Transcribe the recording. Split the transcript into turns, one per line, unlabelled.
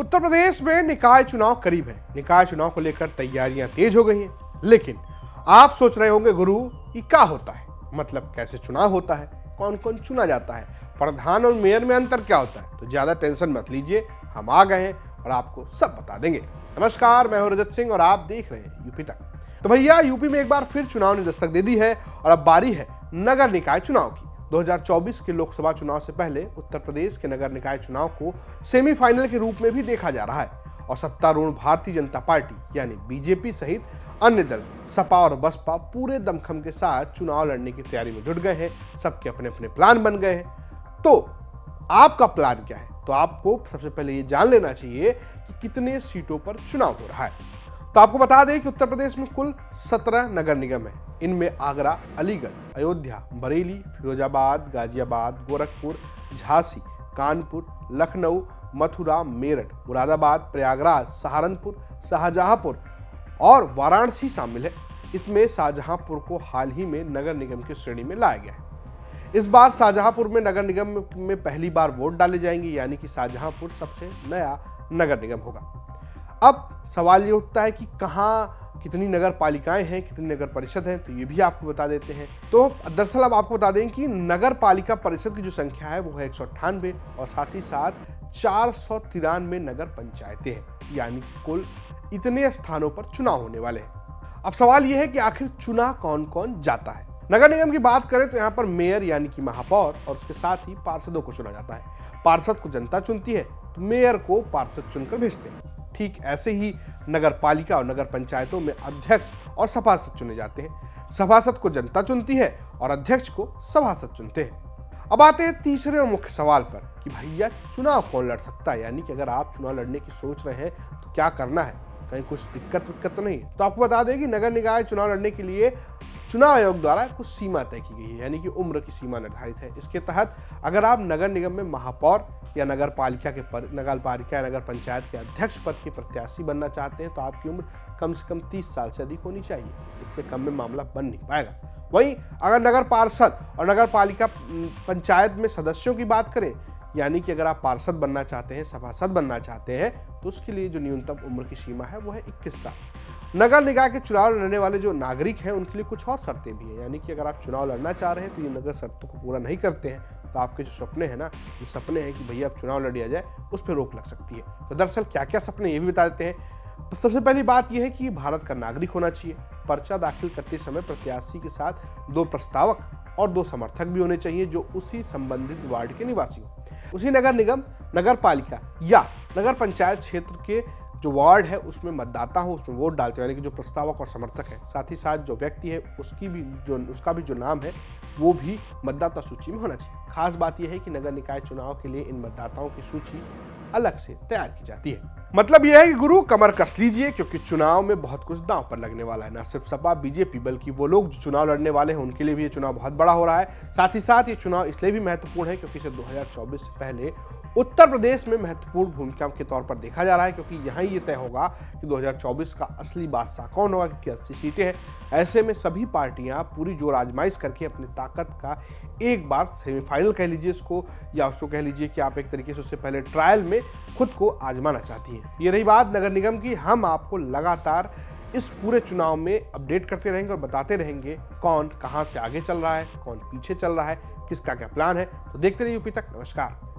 उत्तर प्रदेश में निकाय चुनाव करीब है। निकाय चुनाव को लेकर तैयारियां तेज हो गई हैं। लेकिन आप सोच रहे होंगे गुरु ये क्या होता है, मतलब कैसे चुनाव होता है, कौन कौन चुना जाता है, प्रधान और मेयर में अंतर क्या होता है। तो ज्यादा टेंशन मत लीजिए, हम आ गए हैं और आपको सब बता देंगे। नमस्कार, मैं हूं रजत सिंह और आप देख रहे हैं यूपी तक। तो भैया यूपी में एक बार फिर चुनाव ने दस्तक दे दी है और अब बारी है नगर निकाय चुनाव की। 2024 के लोकसभा चुनाव से पहले उत्तर प्रदेश के नगर निकाय चुनाव को सेमीफाइनल के रूप में भी देखा जा रहा है और सत्तारूढ़ भारतीय जनता पार्टी यानी बीजेपी सहित अन्य दल सपा और बसपा पूरे दमखम के साथ चुनाव लड़ने की तैयारी में जुट गए हैं। सबके अपने अपने प्लान बन गए हैं। तो आपका प्लान क्या है? तो आपको सबसे पहले ये जान लेना चाहिए कि कितने सीटों पर चुनाव हो रहा है। तो आपको बता दें कि उत्तर प्रदेश में कुल 17 नगर निगम है। इनमें आगरा, अलीगढ़, अयोध्या, बरेली, फिरोजाबाद, गाजियाबाद, गोरखपुर, झांसी, कानपुर, लखनऊ, मथुरा, मेरठ, मुरादाबाद, प्रयागराज, सहारनपुर, शाहजहांपुर और वाराणसी शामिल है। इसमें शाहजहांपुर को हाल ही में नगर निगम की श्रेणी में लाया गया है। इस बार शाहजहांपुर में नगर निगम में पहली बार वोट डाले जाएंगे, यानी कि शाहजहांपुर सबसे नया नगर निगम होगा। अब सवाल ये उठता है कि कहाँ कितनी नगर पालिकाएं हैं, कितनी नगर परिषद हैं, तो ये भी आपको बता देते हैं। तो दरअसल अब आपको बता दें कि नगर पालिका परिषद की जो संख्या है वो है 198 और साथ ही साथ 493 नगर पंचायतें हैं, यानी कि कुल इतने स्थानों पर चुनाव होने वाले हैं। अब सवाल यह है कि आखिर चुना कौन कौन जाता है। नगर निगम की बात करें तो यहाँ पर मेयर यानी कि महापौर और उसके साथ ही पार्षदों को चुना जाता है। पार्षद को जनता चुनती है तो मेयर को पार्षद चुनकर भेजते हैं। ठीक ऐसे ही नगर पालिका और नगर पंचायतों में अध्यक्ष और सभासद चुने जाते हैं। सभासद को जनता चुनती है और अध्यक्ष को सभासद चुनते हैं। अब आते हैं तीसरे और मुख्य सवाल पर कि भैया चुनाव कौन लड़ सकता है, यानी कि अगर आप चुनाव लड़ने की सोच रहे हैं तो क्या करना है, कहीं कुछ दिक्कत तो नहीं। तो आपको बता दें कि नगर निकाय चुनाव लड़ने के लिए चुनाव आयोग द्वारा कुछ सीमा तय की गई है, यानी कि उम्र की सीमा निर्धारित है। इसके तहत अगर आप नगर निगम में महापौर या नगर पालिका या नगर पंचायत के अध्यक्ष पद के प्रत्याशी बनना चाहते हैं तो आपकी उम्र कम से कम 30 साल से अधिक होनी चाहिए। इससे कम में मामला बन नहीं पाएगा। वहीं अगर नगर पार्षद और नगर पालिका पंचायत में सदस्यों की बात करें, यानी कि अगर आप पार्षद बनना चाहते हैं, सभासद बनना चाहते हैं, तो उसके लिए जो न्यूनतम उम्र की सीमा है वो है 21 साल। नगर निकाय के चुनाव लड़ने वाले जो नागरिक हैं उनके लिए कुछ और शर्तें भी हैं, यानी कि अगर आप चुनाव लड़ना चाह रहे हैं तो ये नगर शर्तों को पूरा नहीं करते हैं तो आपके जो सपने हैं ना, ये सपने हैं कि भैया अब चुनाव लड़ लिया जाए, उस पर रोक लग सकती है। तो दरअसल क्या क्या सपने ये भी बता देते हैं। सबसे पहली बात यह है कि भारत का नागरिक होना चाहिए। पर्चा दाखिल करते समय प्रत्याशी के साथ 2 प्रस्तावक और 2 समर्थक भी होने चाहिए जो उसी संबंधित वार्ड के निवासी हो। उसी नगर निगम, नगर पालिका या नगर पंचायत क्षेत्र के जो वार्ड है उसमें मतदाता हो, उसमें वोट डालते हो, यानी कि जो प्रस्तावक और समर्थक है। साथ ही साथ जो व्यक्ति है उसका भी जो नाम है वो भी मतदाता सूची में होना चाहिए। खास बात यह है कि नगर निकाय चुनाव के लिए इन मतदाताओं की सूची अलग से तैयार की जाती है। मतलब यह है कि गुरु कमर कस लीजिए, क्योंकि चुनाव में बहुत कुछ दांव पर लगने वाला है। ना सिर्फ सपा बीजेपी बल्कि वो लोग जो चुनाव लड़ने वाले हैं उनके लिए भी ये चुनाव बहुत बड़ा हो रहा है। साथ ही साथ ये चुनाव इसलिए भी महत्वपूर्ण है क्योंकि इसे 2024 से पहले उत्तर प्रदेश में महत्वपूर्ण भूमिका के तौर पर देखा जा रहा है, क्योंकि यहाँ ये तय होगा कि 2024 का असली बादशाह कौन होगा, क्योंकि 80 सीटें हैं। ऐसे में सभी पार्टियां पूरी जोर आजमाइश करके अपनी ताकत का एक बार सेमीफाइनल कह लीजिए इसको, या उसको कह लीजिए कि आप एक तरीके से उससे पहले ट्रायल में खुद को आजमाना चाहती हैं। ये रही बात नगर निगम की। हम आपको लगातार इस पूरे चुनाव में अपडेट करते रहेंगे और बताते रहेंगे कौन कहां से आगे चल रहा है, कौन पीछे चल रहा है, किसका क्या प्लान है। तो देखते रहिए यूपी तक। नमस्कार।